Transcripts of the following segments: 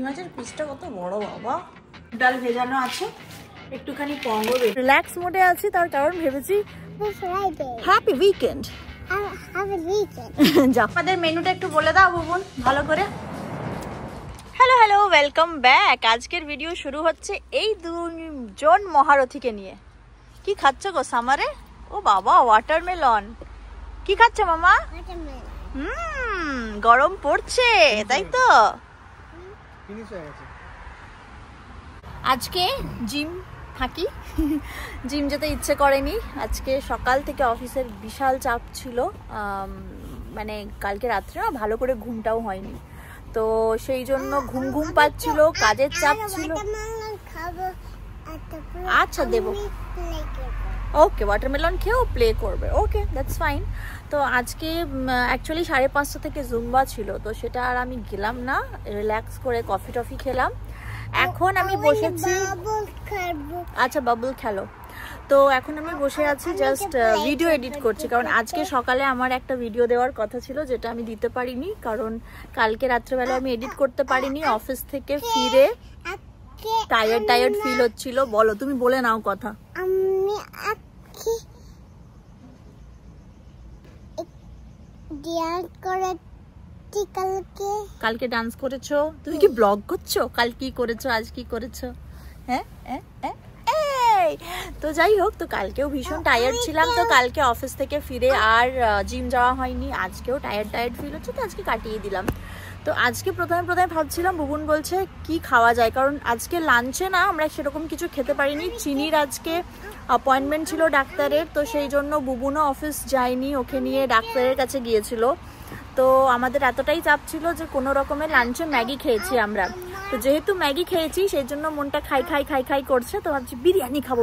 মাছের পিসটা কত বড় বাবা। ডাল ভেজানো আছে, একটুখানি পঙ্গ রিল্যাক্স মোডে আছি, তার কারণ ভেবেছি হ্যাপি উইকেন্ড। আমাদের মেনুটা একটু বলে দাও বুবুন ভালো করে। Hello welcome back. আজকের ভিডিও শুরু হচ্ছে এই দুজন মহারথীকে নিয়ে। কি খাচ্ছ গো সামারে? ও বাবা ওয়াটারমেলন। কি খাচ্ছ মামা? গরম পড়ছে তাই তো। আজকে জিম থাকি, জিম যেতে ইচ্ছে করেনি। আজকে সকাল থেকে অফিসের বিশাল চাপ ছিল, মানে কালকে রাত্রে না ভালো করে ঘুমটাও হয়নি, তো সেই জন্য ঘুম পাচ্ছিল, কাজের চাপ ছিল। আচ্ছা দেবো, ওকে ওয়াটারমেলন খেয়েও প্লে করবে, ওকে দ্যাটস ফাইন। তো আজকে অ্যাকচুয়ালি 5:30 থেকে জুম্বা ছিল, তো সেটা আর আমি গেলাম না, রিল্যাক্স করে কফি টফি খেলাম। এখন আমি বসেছি, আচ্ছা বাবল খেলো। তো এখন আমি বসে আছি জাস্ট ভিডিও এডিট করছি, কারণ আজকে সকালে আমার একটা ভিডিও দেওয়ার কথা ছিল যেটা আমি দিতে পারিনি, কারণ কালকে রাত্রেবেলা আমি এডিট করতে পারিনি। অফিস থেকে ফিরে টায়ার্ড ফিল হচ্ছিল। বলো, তুমি বলে নাও কথা। কালকে ডান্স করেছো? তুমি কি ব্লগ করছো? কাল কি করেছো, আজ কি করেছো? হ্যাঁ তো যাই হোক, তো কালকেও ভীষণ টায়ার্ড ছিলাম, তো কালকে অফিস থেকে ফিরে আর জিম যাওয়া হয়নি। আজকেও টায়ার্ড ফিল হচ্ছে, তো আজকে কাটিয়ে দিলাম। তো আজকে প্রথমে ভাবছিলাম, বুবুন বলছে কি খাওয়া যায়, কারণ আজকে লাঞ্চে না আমরা সেরকম কিছু খেতে পারিনি। চিনির আজকে অ্যাপয়েন্টমেন্ট ছিল ডাক্তারের, তো সেই জন্য বুবুনও অফিস যায়নি, ওকে নিয়ে ডাক্তারের কাছে গিয়েছিল। তো আমাদের এতটাই চাপ ছিল যে কোনো রকমের লাঞ্চে ম্যাগি খেয়েছি আমরা। তো যেহেতু ম্যাগি খেয়েছি সেই জন্য মনটা খাই করছে, তো ভাবছি বিরিয়ানি খাবো।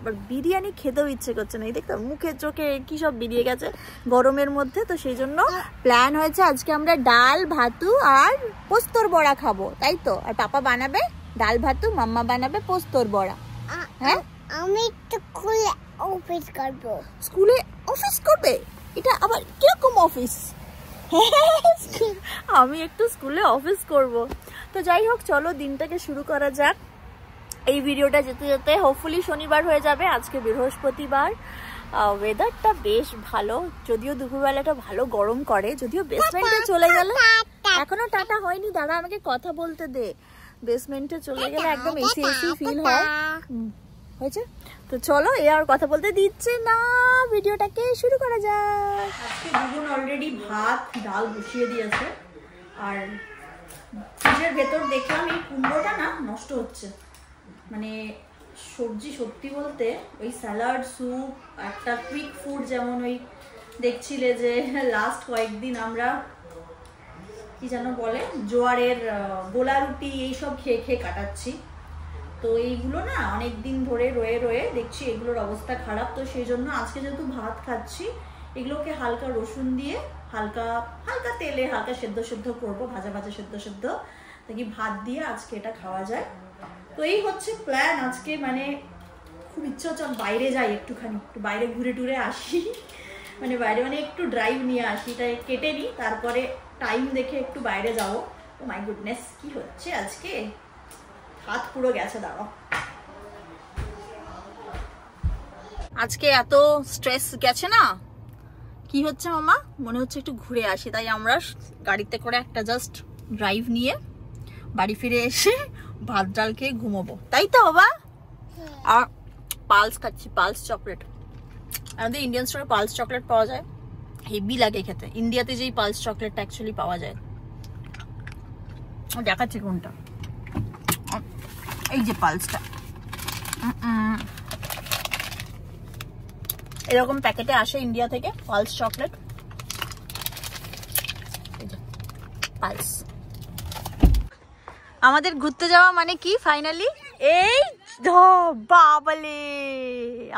আবার বিরিয়ানি খেতেও ইচ্ছে করছে না, এই দেখো মুখে চোখে কি সব বেরিয়ে গেছে গরমের মধ্যে। তো সেই জন্য প্ল্যান হয়েছে আজকে আমরা ডাল ভাতু আর পোস্তর বড়া খাবো, তাই তো। আর পাপা বানাবে ডাল ভাতু, মাম্মা বানাবে পোস্তর বড়া। হ্যাঁ আমি স্কুলে অফিস করবে, এটা আবার কিরকম অফিস? আমি একটু স্কুলে অফিস করব। তো যাই হোক, চলো দিনটাকে শুরু করা যাক। এই ভিডিওটা যেতে হোপফুলি শনিবার হয়ে যাবে। আজকে বৃহস্পতিবার, ওয়েদারটা বেশ ভালো, যদিও দুপুরবেলাটা ভালো গরম করে, যদিও বেসমেন্টে চলে গেলে এখনো টাটা হয়নি, দাঁড়া আমাকে কথা বলতে দে। বেসমেন্টে চলে গেলে একদম এসি ফিল হয়, হয়েছে। তো চলো, এ আর কথা বলতে দিচ্ছে না, ভিডিওটাকে শুরু করা যাক। আজকে দুগুণ অলরেডি ভাত ডাল বসিয়ে দিয়েছে, আর ফ্রিজের ভেতর দেখলাম এই কুমড়োটা না নষ্ট হচ্ছে, মানে সবজি সত্যি বলতে ওই স্যালাড স্যুপ একটা কুইক ফুড, যেমন ওই দেখছিলে যে লাস্ট কয়েকদিন আমরা কি যেন বলে জোয়ারের গোলা রুটি এইসব খেয়ে কাটাচ্ছি। তো এইগুলো না অনেক দিন ধরে রয়ে দেখছি এগুলোর অবস্থা খারাপ। তো সেই জন্য আজকে যেহেতু ভাত খাচ্ছি, এগুলোকে হালকা রসুন দিয়ে হালকা তেলে হালকা সেদ্ধ করবো, ভাজা সেদ্ধ, তাকে ভাত দিয়ে আজকে এটা খাওয়া যায়। তো এই হচ্ছে প্ল্যান আজকে। মানে খুব ইচ্ছা হচ্ছে বাইরে যাই, একটু বাইরে ঘুরে টুরে আসি, মানে বাইরে মানে একটু ড্রাইভ নিয়ে আসি, তাই কেটে নিই, তারপরে টাইম দেখে একটু বাইরে যাবো। ও মাই গুডনেস, কি হচ্ছে আজকে, হাত পুরো গেছে। দাঁড়াও, আজকে এত স্ট্রেস গেছে না। কি হচ্ছে মামা? মনে হচ্ছে একটু ঘুরে আসি, তাই আমরা গাড়িতে করে একটা জাস্ট ড্রাইভ নিয়ে বাড়ি ফিরে এসে ভাত ডাল খেয়ে ঘুমোবো, তাই তো বাবা? আর পালস খাচ্ছি, পালস চকলেট। আমাদের ইন্ডিয়ান স্টোরে পালস চকলেট পাওয়া যায়, হেভি লাগে খেতে। ইন্ডিয়াতে যেই পালস চকলেটটা অ্যাকচুয়ালি পাওয়া যায়, দেখাচ্ছি কোনটা, এই যে পালসটা, এরকম প্যাকেটে আসে ইন্ডিয়া থেকে পালস চকলেট, পালস। আমাদের ঘুরতে যাওয়া মানে কি ফাইনালি এই বাবালে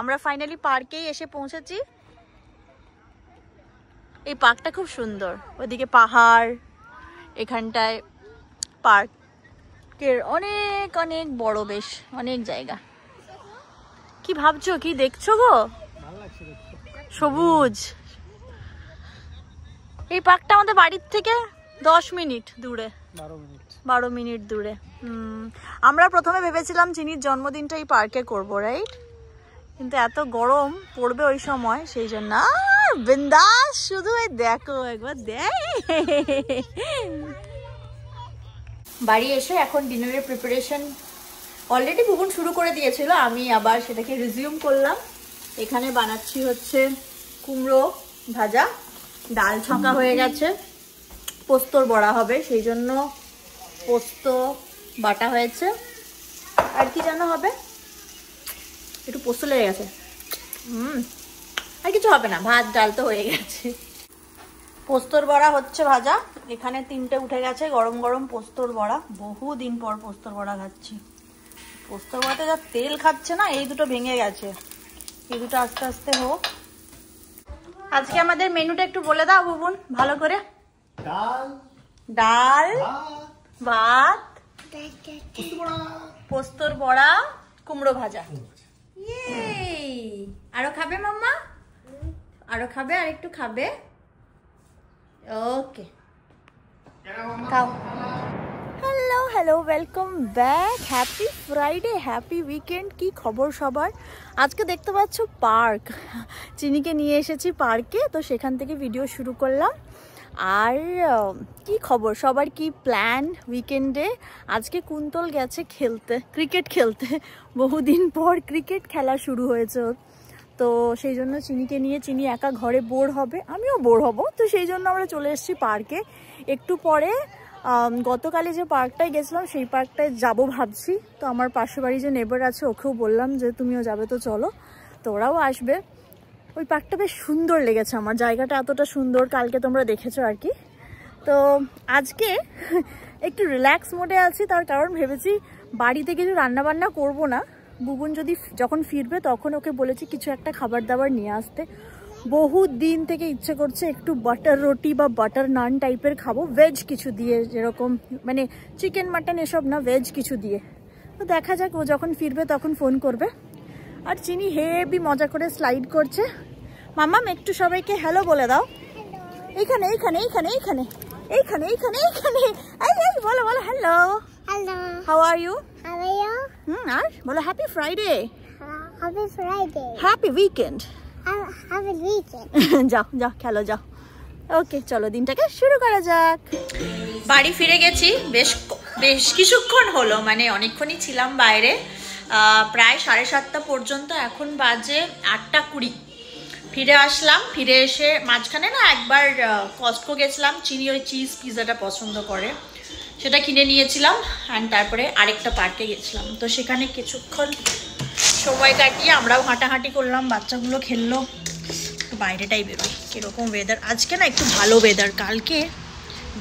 আমরা ফাইনালি পার্কেই এসে পৌঁছেছি। এই পার্কটা খুব সুন্দর, ওদিকে পাহাড়, এখানটায় পার্কের অনেক বড়, বেশ অনেক জায়গা। কি ভাবছো, কি দেখছো গো? সবুজ। এই পার্কটা আমাদের বাড়ির থেকে 10 মিনিট দূরে। 12 মিনিট দূরে। আমরা প্রথমে ভেবেছিলাম চিনির জন্মদিনটা এই পার্কে করবো, রাইট? কিন্তু এত গরম পড়বে ওই সময়, সেই জন্য বিন্দাস শুধু দেখো একবার বাড়ি এসে এখন ডিনারের প্রিপারেশন অলরেডি বুবুন শুরু করে দিয়েছিল, আমি আবার সেটাকে রিজিউম করলাম। এখানে বানাচ্ছি হচ্ছে কুমড়ো ভাজা, ডাল ছকা হয়ে গেছে, পোস্তর বড়া হবে সেই জন্য পোস্ত বাটা হয়েছে। আর কি জানো হবে, একটু পোস্ত লেগে গেছে, আর কিছু হবে না, ভাত ডাল তো হয়ে গেছে। পোস্তর বড়া হচ্ছে ভাজা, এখানে 3টে উঠে গেছে গরম গরম পোস্তর বড়া। বহুদিন পর পোস্তর বড়া খাচ্ছি। পোস্তর বড়াতে যা তেল খাচ্ছে না, এই দুটো ভেঙে গেছে, এই দুটো আস্তে আস্তে হোক। আজকে আমাদের মেনুটা একটু বলে দাও বুবুন ভালো করে। ডাল, ভাত, পোস্তর বড়া, কুমড়ো ভাজা। আরো খাবে মাম্মা? আরো খাবে? আর একটু খাবে? ওকে, খাও। Hello hello, welcome back. Happy Friday, happy weekend. কি খবর সবার? আজকে দেখতে পাচ্ছ পার্ক, চিনিকে নিয়ে এসেছি পার্কে, তো সেখান থেকে ভিডিও শুরু করলাম। আর কি খবর সবার, কি প্ল্যান উইকেন্ডে? আজকে কুন্তল গেছে খেলতে, ক্রিকেট খেলতে। বহুদিন পর ক্রিকেট খেলা শুরু হয়েছে ওর, তো সেই জন্য চিনিকে নিয়ে, চিনি একা ঘরে বোর হবে, আমিও বোর হব, তো সেই জন্য আমরা চলে এসেছি পার্কে। একটু পরে গতকালে যে পার্কটায় গেছিলাম সেই পার্কটায় যাব ভাবছি। তো আমার পাশের বাড়ি যে নেবার আছে ওকেও বললাম যে তুমিও যাবে তো চলো, তো ওরাও আসবে। ওই পার্কটা বেশ সুন্দর লেগেছে আমার, জায়গাটা এতটা সুন্দর, কালকে তোমরা দেখেছো আর কি। তো আজকে একটু রিল্যাক্স মোডে আছি, তার কারণ ভেবেছি বাড়িতে কিছু রান্নাবান্না করব না, বুবুন যখন ফিরবে তখন ওকে বলেছি কিছু একটা খাবার দাবার নিয়ে আসতে। বহু দিন থেকে ইচ্ছে করছে একটু বাটার রুটি বা বাটার নান টাইপের খাবো, ভেজ কিছু দিয়ে, যেরকম মানে চিকেন মাটন এসব না, ভেজ কিছু দিয়ে। তো দেখা যাক, ও যখন ফিরবে তখন ফোন করবে। আর চিনি হেভি মজা করে স্লাইড করছে। মাম্মাম একটু সবাইকে হ্যালো বলে দাও। এইখানে এইখানে এইখানে এইখানে এইখানে এইখানে এইখানে, এই বলো বলো hello. Hello. How are you? How are you? আর বলো happy Friday, Happy Friday. Happy weekend. Happy weekend. যাও যাও খেলো যাও। ওকে চলো দিনটাকে শুরু করা যাক। বাড়ি ফিরে গেছি, বেশ কিছুক্ষণ হলো, মানে অনেকক্ষণই ছিলাম বাইরে, প্রায় 7:30 পর্যন্ত। এখন বাজে 8:20। ফিরে আসলাম, ফিরে এসে মাঝখানে না একবার কস্টকো গেছিলাম, চিনি ওই চিজ পিৎজাটা পছন্দ করে, সেটা কিনে নিয়েছিলাম। অ্যান্ড তারপরে আরেকটা পার্কে গেছিলাম, তো সেখানে কিছুক্ষণ সময় কাটিয়ে আমরাও হাঁটাহাঁটি করলাম, বাচ্চাগুলো খেললো। বাইরেটাই বেরোই, কীরকম ওয়েদার আজকে না, একটু ভালো ওয়েদার। কালকে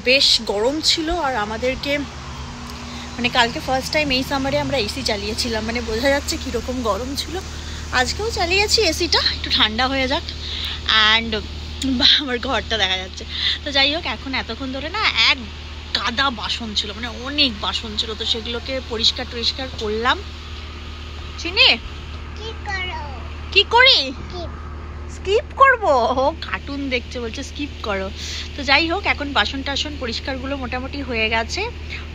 বেশ গরম ছিল, আর আমাদেরকে মানে কালকে ফার্স্ট টাইম এই সামারে আমরা এসি চালিয়েছিলাম, মানে বোঝা যাচ্ছে কীরকম গরম ছিল। আজকেও চালিয়েছি এসিটা, একটু ঠান্ডা হয়ে যাক। অ্যান্ড আমার ঘরটা দেখা যাচ্ছে। তো যাই হোক, এখন এতক্ষণ ধরে না এক গাদা বাসন ছিল, মানে অনেক বাসন ছিল, তো সেগুলোকে পরিষ্কার টরিষ্কার করলাম। চিনি কি করি, স্কিপ করবো, ও কার্টুন দেখছে বলছে স্কিপ করো। তো যাই হোক, এখন বাসন টাসন পরিষ্কারগুলো মোটামুটি হয়ে গেছে।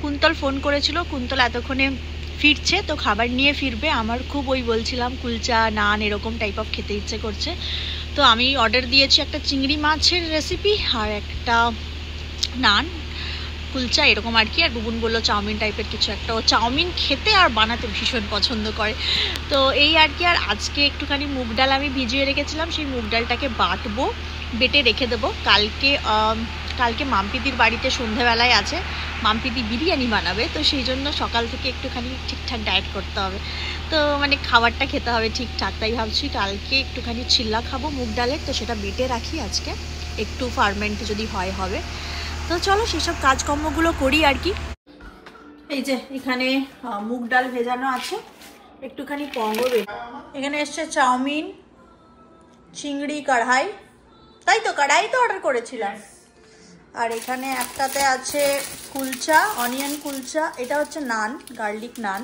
কুন্তল ফোন করেছিল, কুন্তল এতক্ষণে ফিরছে, তো খাবার নিয়ে ফিরবে। আমার খুব ওই বলছিলাম কুলচা নান এরকম টাইপ অফ খেতে ইচ্ছে করছে, তো আমি অর্ডার দিয়েছি একটা চিংড়ি মাছের রেসিপি আর একটা নান কুলচা এরকম আর কি। আর বুবুন বললো চাউমিন টাইপের কিছু একটা, ও চাউমিন খেতে আর বানাতে ভীষণ পছন্দ করে, তো এই আর কি। আর আজকে একটুখানি মুগ ডাল আমি ভিজিয়ে রেখেছিলাম, সেই মুগ ডালটাকে বাটবো, বেটে রেখে দেবো। কালকে মাম্পিদির বাড়িতে সন্ধ্যাবেলায় আছে, মাম্পিদি বিরিয়ানি বানাবে, তো সেই জন্য সকাল থেকে একটুখানি ঠিকঠাক ডায়েট করতে হবে, তো মানে খাবারটা খেতে হবে ঠিকঠাক। তাই ভাবছি কালকে একটুখানি চিল্লা খাবো মুগ ডালের, তো সেটা বেটে রাখি আজকে, একটু ফার্মেন্ট যদি হবে। তো চলো সেসব কাজকর্মগুলো করি আর কি। এই যে এখানে মুগ ডাল ভেজানো আছে, একটুখানি পঙ্গ এখানে এসছে চাউমিন, চিংড়ি কড়াই, তাই তো কড়াই তো অর্ডার করেছিলাম। আর এখানে একটাতে আছে কুলচা, অনিয়ন কুলচা, এটা হচ্ছে নান, গার্লিক নান,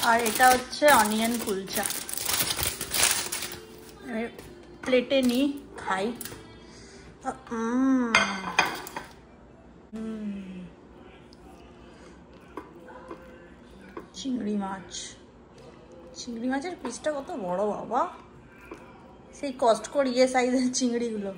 আর এটা হচ্ছে অনিয়ন কুলচা। প্লেটে নিই, খাই। চিংড়ি মাছ, চিংড়ি মাছের পিসটা কত বড় বাবা, সেই কষ্ট করিয়ে সাইজের চিংড়িগুলো।